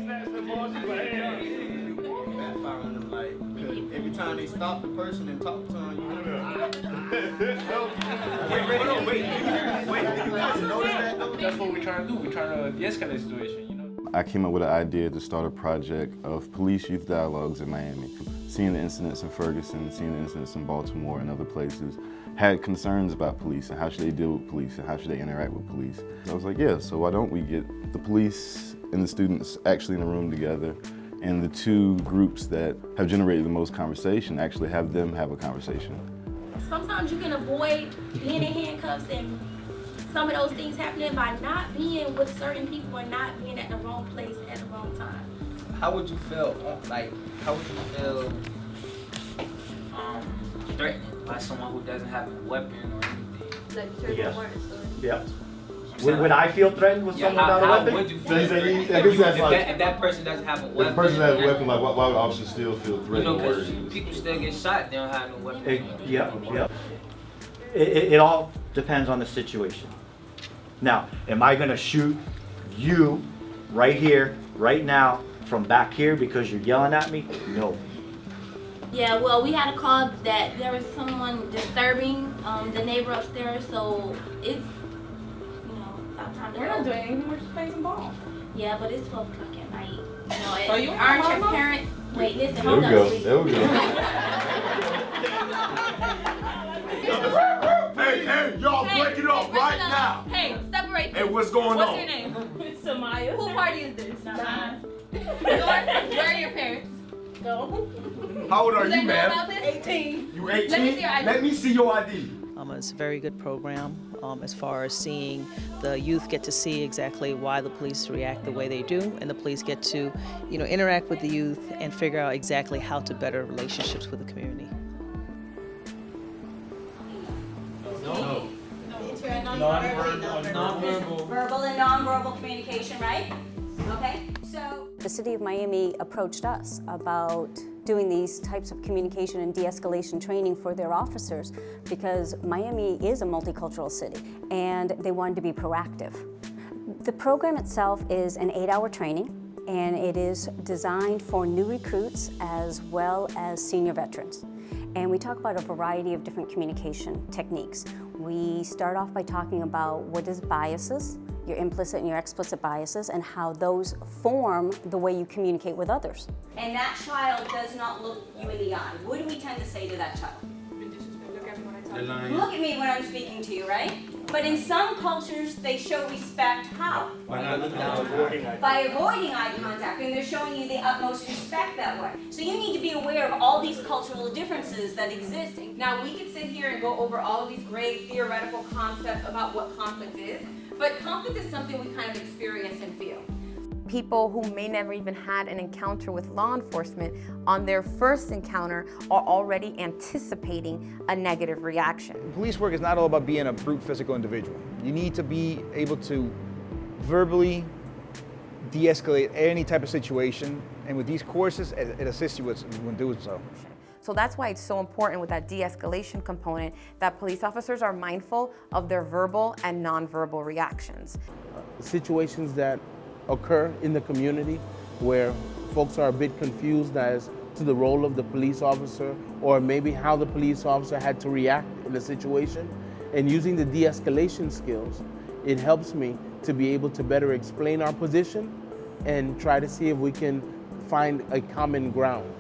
Backfiring them like every time they stop the person and talk to them, you guys notice that though? That's what we're trying to do. We're trying to de-escalate the situation, you know? I came up with an idea to start a project of police youth dialogues in Miami. Seeing the incidents in Ferguson, seeing the incidents in Baltimore and other places, had concerns about police and how should they deal with police and how should they interact with police. So I was like, yeah, so why don't we get the police and the students actually in a room together, and the two groups that have generated the most conversation actually have them have a conversation. Sometimes you can avoid being in handcuffs and some of those things happening by not being with certain people or not being at the wrong place at the wrong time. How would you feel, Threatened by someone who doesn't have a weapon or anything? Like you Yes. yeah. Would I feel threatened with someone without a weapon? How would you feel If that person doesn't have a weapon? If the person has a weapon, like why would officers still feel You threatened? know, because people still get shot, they don't have no weapon. Yep. It all depends on the situation. Now, am I gonna shoot you right here, right now, from back here because you're yelling at me? No. Yeah, well, we had a call that there was someone disturbing the neighbor upstairs, so it's, about time to We're not doing anything, we're just playing some ball. Yeah, but it's 12 o'clock at night. So you aren't your mama? parents? Wait, listen, There hold we up. go. Sweetie. There we go. Hey, y'all break it up right now. Hey, separate them. Hey, what's going What's on? your name? Samaya. Who party is this? Nah. Where are your parents? Go. How old are Do they you, know man? about this? 18. You 18? Let me see your ID. Let me see your ID. It's a very good program as far as seeing the youth get to see exactly why the police react the way they do, and the police get to, interact with the youth and figure out exactly how to better relationships with the community. No. Non-verbal. Verbal and non-verbal communication, right? Okay, so. The City of Miami approached us about doing these types of communication and de-escalation training for their officers because Miami is a multicultural city and they wanted to be proactive. The program itself is an 8-hour training and it is designed for new recruits as well as senior veterans. And we talk about a variety of different communication techniques. We start off by talking about what is biases, your implicit and your explicit biases, and how those form the way you communicate with others. And that child does not look you in the eye. What do we tend to say to that child? Look at me when I'm speaking to you, right? But in some cultures, they show respect how? By avoiding eye contact, and they're showing you the utmost respect that way. So you need to be aware of all these cultural differences that exist. Now we could sit here and go over all of these great theoretical concepts about what conflict is, but conflict is something we kind of experience and feel. People who may never even had an encounter with law enforcement, on their first encounter are already anticipating a negative reaction. Police work is not all about being a brute physical individual. You need to be able to verbally de-escalate any type of situation, and with these courses, it assists you with doing so. So that's why it's so important with that de-escalation component that police officers are mindful of their verbal and non-verbal reactions. Situations that occur in the community where folks are a bit confused as to the role of the police officer or maybe how the police officer had to react in a situation. And using the de-escalation skills, it helps me to be able to better explain our position and try to see if we can find a common ground.